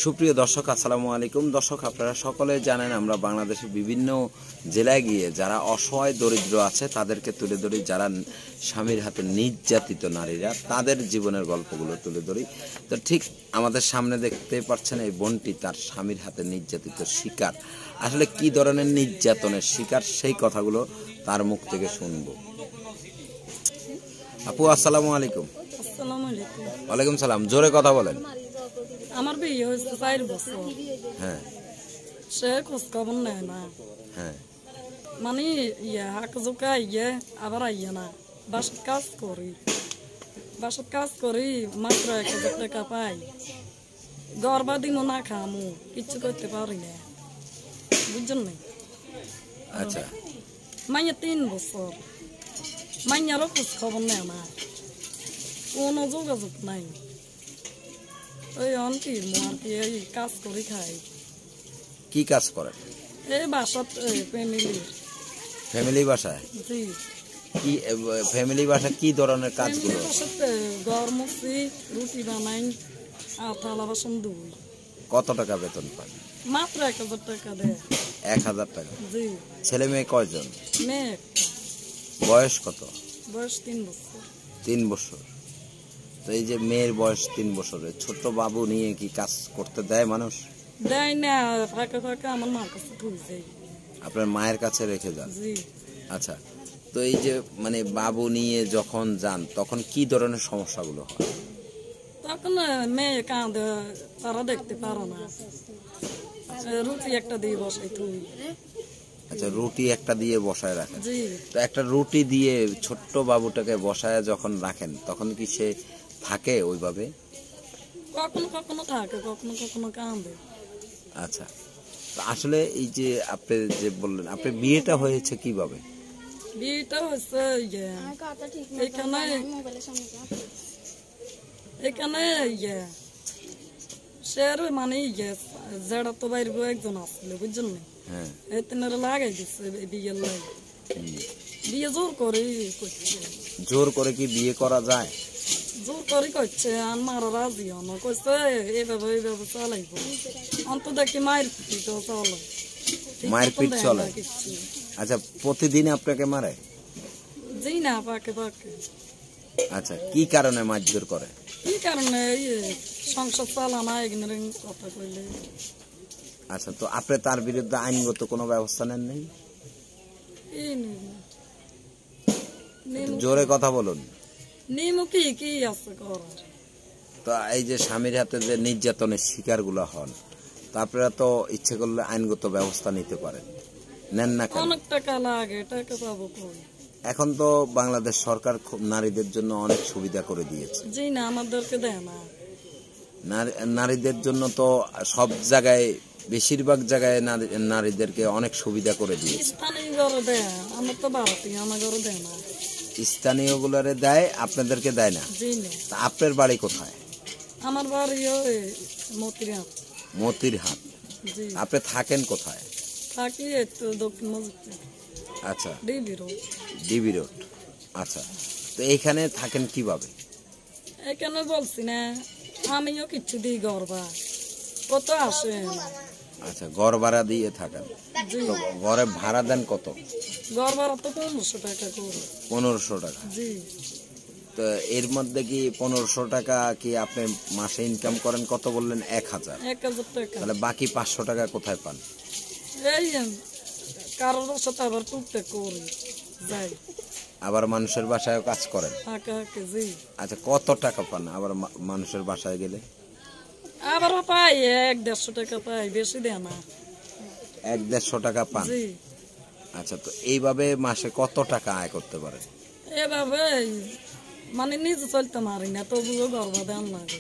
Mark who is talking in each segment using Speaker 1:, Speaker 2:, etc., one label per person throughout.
Speaker 1: সুপ্রিয় দর্শক, আসসালামু আলাইকুম। দর্শক, আপনারা সকলে জানেন আমরা বাংলাদেশের বিভিন্ন জেলায় গিয়ে যারা অসহায় দরিদ্র আছে তাদেরকে তুলে ধরি, যারা স্বামীর হাতে নির্যাতিত নারীরা তাদের জীবনের গল্পগুলো তুলে ধরি। তো ঠিক আমাদের সামনে দেখতে পাচ্ছেন এই বোনটি তার স্বামীর হাতে নির্যাতিত শিকার। আসলে কি ধরনের নির্যাতনের শিকার সেই কথাগুলো তার মুখ থেকে শুনবো। আপু আসসালামু আলাইকুম।
Speaker 2: আসসালামু আলাইকুম।
Speaker 1: ওয়ালাইকুম সালাম। জোরে কথা বলেন।
Speaker 2: আমার বিয়ে হয়েছে 4 বছর।
Speaker 1: হ্যাঁ,
Speaker 2: সে খোঁজ খবর নেয় না।
Speaker 1: হ্যাঁ,
Speaker 2: মানে হাঁকা আবার আইয়া না। বাসার কাজ করি মাত্র 1000 টাকা পাই। গর্বা দিমো না খামু, কিচ্ছু করতে পারি না, বুঝছেন না?
Speaker 1: আচ্ছা,
Speaker 2: মাইয়া 3 বছর, মাইয়ারও খোঁজ খবর নেয় না, কোনো যোগাযোগ নাই। ওই অন্তির আর কি এই কাজ করে খাই।
Speaker 1: কি কাজ করেন?
Speaker 2: এই বাসাত
Speaker 1: ফ্যামিলি বাসায়?
Speaker 2: জি।
Speaker 1: কি ফ্যামিলি বাসায় কি ধরনের কাজগুলো?
Speaker 2: বাসাতে ঘর মুছি, রুটি বানাই, আর থালা বাসন ধুই।
Speaker 1: কত টাকা বেতন পান?
Speaker 2: মাত্র 1000 টাকা দেয়।
Speaker 1: 1000 টাকা?
Speaker 2: জি।
Speaker 1: ছেলে মেয়ে কয়জন?
Speaker 2: মেয়ে
Speaker 1: বয়স কত?
Speaker 2: বয়স 3 বছর।
Speaker 1: 3 বছর। তো এই যে মেয়ের বয়স 3 বছরের ছোট বাবু নিয়ে কি কাজ করতে দেয় মানুষ?
Speaker 2: দেয় না, ফাঁকা ফাঁকা আমার মার কাছে তুই যাই।
Speaker 1: আপনার মায়ের কাছে রেখে যান?
Speaker 2: জি।
Speaker 1: আচ্ছা, তো এই যে মানে বাবু নিয়ে যখন যান তখন কি ধরনের সমস্যাগুলো হয়?
Speaker 2: তখন মেয়ে কাঁদে, তারা দেখতে পারে না। রুটি একটা দিয়ে বসাই তুই।
Speaker 1: আচ্ছা, রুটি একটা দিয়ে বসায় রাখেন?
Speaker 2: জি।
Speaker 1: তো একটা রুটি দিয়ে ছোট্ট বাবুটাকে বসায় যখন রাখেন তখন কি সে থাকে ওইভাবে?
Speaker 2: কখনো কখনো থাকে, কখনো কখনো কাঁদে।
Speaker 1: আচ্ছা, তো আসলে এই যে আপনি যে বললেন আপনার বিয়েটা হয়েছে কিভাবে?
Speaker 2: বিয়েটা হচ্ছে এখানে শের মানে জেড়া তো বাইর একজন আসছিল, বুঝছেন না?
Speaker 1: হ্যাঁ।
Speaker 2: এতনারা লাগাই দিচ্ছে বিয়ের লাগে। বিয়ে জোর করে করছে।
Speaker 1: জোর করে কি বিয়ে করা যায়?
Speaker 2: জোর করে করছে, আর মারা রাজি হন, কইছে এইভাবে চালাইব। অন্ত দেখি মায়ের পিঠ চলে।
Speaker 1: মায়ের পিঠ চলে? আচ্ছা, প্রতিদিন আপনাকে মারে?
Speaker 2: জি না, পাকে পাকে।
Speaker 1: আচ্ছা, কি কারণে মারধর করে?
Speaker 2: কি কারণে? সংসার চালানা এগুলোর কথা কইলে।
Speaker 1: আচ্ছা, তো আপনি তার বিরুদ্ধে আইনগত কোনো ব্যবস্থা নেন নাই? জোরে কথা বলুন।
Speaker 2: নিমু কি আছে করার?
Speaker 1: তো এই যে স্বামীর হাতে যে নির্যাতনের শিকার গুলা হন, তা আপনারা তো ইচ্ছে করলে আইনগত ব্যবস্থা নিতে পারেন, নেন না কেন?
Speaker 2: অনেক টাকা লাগে, টাকা পাবো কই?
Speaker 1: এখন তো বাংলাদেশ সরকার নারীদের জন্য অনেক সুবিধা করে দিয়েছে।
Speaker 2: জি না, আমাদেরকে দেয় না।
Speaker 1: নারীদের জন্য তো সব জায়গায়, বেশিরভাগ জায়গায় নারীদেরকে অনেক সুবিধা করে দিয়েছে।
Speaker 2: স্থানীয় ঘরে দেয়, আমার তো ভারতীয়, আমার ঘরে দেয় না।
Speaker 1: স্থানীয় গুলারে দেয়, আপনাদেরকে দেয় না?
Speaker 2: জি না।
Speaker 1: তা আপনার বাড়ি কোথায়?
Speaker 2: আমার বাড়ি মতিরহাট।
Speaker 1: মতিরহাট?
Speaker 2: জি।
Speaker 1: আপনি থাকেন কোথায়?
Speaker 2: থাকি একটু দক্ষিণ মসজিদে।
Speaker 1: আচ্ছা,
Speaker 2: ডিবি
Speaker 1: রোড। আচ্ছা, তো এইখানে থাকেন কিভাবে?
Speaker 2: এখানে বলছি না, আমিও কিছু দিই গর্বা, কত আসে না।
Speaker 1: আচ্ছা, ঘর ভাড়া দিয়ে থাকেন? তো ঘরে ভাড়া দেন কত?
Speaker 2: ঘর ভাড়া তো 1500 টাকা করে।
Speaker 1: 1500 টাকা?
Speaker 2: জি।
Speaker 1: তো এর মধ্যে কি 1500 টাকা কি আপনি মাসে ইনকাম করেন কত বললেন? 1000
Speaker 2: টাকা।
Speaker 1: তাহলে বাকি 500 টাকা কোথায় পান?
Speaker 2: এই কারোর সাথে আবার টুকটাক করি, যাই।
Speaker 1: আবার মানুষের বাসায় কাজ করেন?
Speaker 2: জি।
Speaker 1: আচ্ছা, কত টাকা পান আবার মানুষের বাসায় গেলে?
Speaker 2: আবার পাই 150 টাকা পাই, বেশি দেয় না।
Speaker 1: 150 টাকা পান?
Speaker 2: জি।
Speaker 1: আচ্ছা, তো এইভাবে মাসে কত টাকা আয় করতে পারে?
Speaker 2: এভাবে মানে নিজে চলতে পারি না, তবুও ঘর ভাড়া দেওয়া লাগে।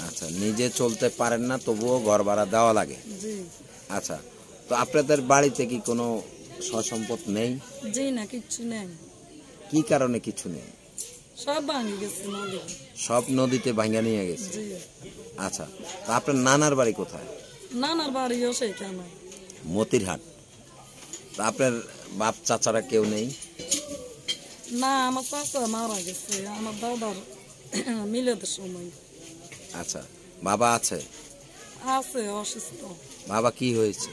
Speaker 1: আচ্ছা, নিজে চলতে পারেন না তবুও ঘর ভাড়া দেওয়া লাগে?
Speaker 2: জি।
Speaker 1: আচ্ছা, তো আপনাদের বাড়িতে কি কোনো সসম্পদ নেই?
Speaker 2: জি না, কিচ্ছু নেই।
Speaker 1: কি কারণে কিছু নেই?
Speaker 2: সব ভাঙে গেছে নদী।
Speaker 1: সব নদীতে ভাঙা নিয়ে গেছে?
Speaker 2: জি।
Speaker 1: আচ্ছা, তো আপনার নানার বাড়ি কোথায়?
Speaker 2: নানার বাড়িও সেইখানে,
Speaker 1: মতিরহাট। তা আপনার বাপ চাচারা কেউ নেই?
Speaker 2: না, আমার চাচা মারা গেছে আমার দাদার মিলাদের সময়।
Speaker 1: আচ্ছা, বাবা আছে?
Speaker 2: আছে অসুস্থ।
Speaker 1: বাবা কি হয়েছে?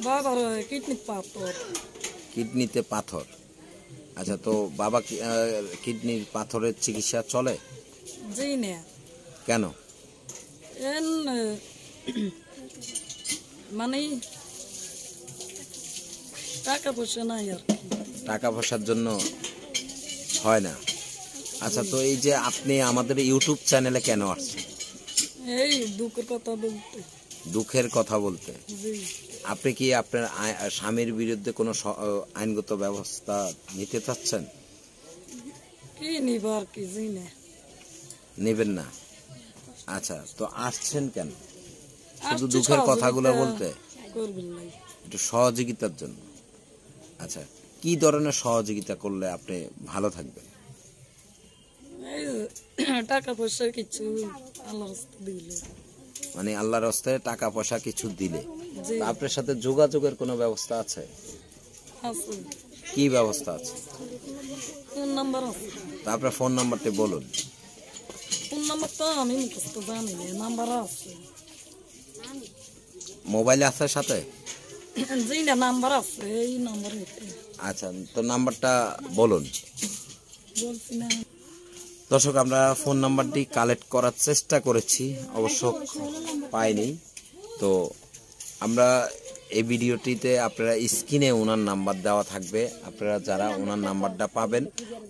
Speaker 2: বাবার কিডনি পাথর।
Speaker 1: কিডনিতে পাথর। আচ্ছা, তো বাবা কিডনির পাথরের চিকিৎসা চলে?
Speaker 2: জি না।
Speaker 1: কেন?
Speaker 2: এন মানে টাকা পয়সা নাই আর কি।
Speaker 1: টাকা পয়সার জন্য হয় না। আচ্ছা, তো এই যে আপনি আমাদের ইউটিউব চ্যানেলে কেন আসছেন?
Speaker 2: এই দুঃখের কথা বলতে।
Speaker 1: দুঃখের কথা বলতে।
Speaker 2: জি।
Speaker 1: আপনি কি আপনার স্বামীর বিরুদ্ধে কোনো আইনগত ব্যবস্থা নিতে চাচ্ছেন?
Speaker 2: কি নিব আর কি, জি না।
Speaker 1: নেবেন না? আচ্ছা, তো আসছেন কেন? শুধু
Speaker 2: আসছি
Speaker 1: দুঃখের কথাগুলো
Speaker 2: সহযোগিতা
Speaker 1: বলতে?
Speaker 2: করবেন নাই।
Speaker 1: একটু সহযোগিতার জন্য। আচ্ছা, কি ধরনের সহযোগিতা করলে আপনি ভালো থাকবেন?
Speaker 2: এই টাকা পয়সা কিছু আল্লাহর রাস্তায় দিলে।
Speaker 1: মানে আল্লাহর রাস্তায় টাকা পয়সা কিছু দিলে।
Speaker 2: জি।
Speaker 1: তো আপনার সাথে যোগাযোগের কোনো ব্যবস্থা আছে?
Speaker 2: আছে।
Speaker 1: কি ব্যবস্থা আছে?
Speaker 2: ফোন নাম্বার আছে।
Speaker 1: তা আপনার ফোন নাম্বারটি বলুন।
Speaker 2: ফোন নাম্বার তো আমি মুখস্থ জানি না, নাম্বার আছে।
Speaker 1: মোবাইলে আছে সাথে?
Speaker 2: জি না, নাম্বার আছে, এই নাম্বার
Speaker 1: আচ্ছা, তো নাম্বারটা বলুন।
Speaker 2: বলছি না।
Speaker 1: দর্শক, আমরা ফোন নাম্বারটি কালেক্ট করার চেষ্টা করেছি, অবশ্য পাইনি। তো আমরা এই ভিডিওটিতে আপনারা স্ক্রিনে ওনার নাম্বার দেওয়া থাকবে, আপনারা যারা ওনার নাম্বারটা পাবেন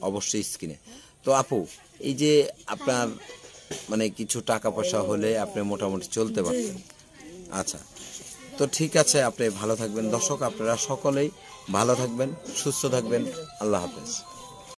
Speaker 1: অবশ্যই স্ক্রিনে। তো আপু, এই যে আপনার মানে কিছু টাকা পয়সা হলে আপনি মোটামুটি চলতে পারতেন। আচ্ছা, তো ঠিক আছে, আপনি ভালো থাকবেন। দর্শক, আপনারা সকলেই ভালো থাকবেন, সুস্থ থাকবেন। আল্লাহ হাফেজ।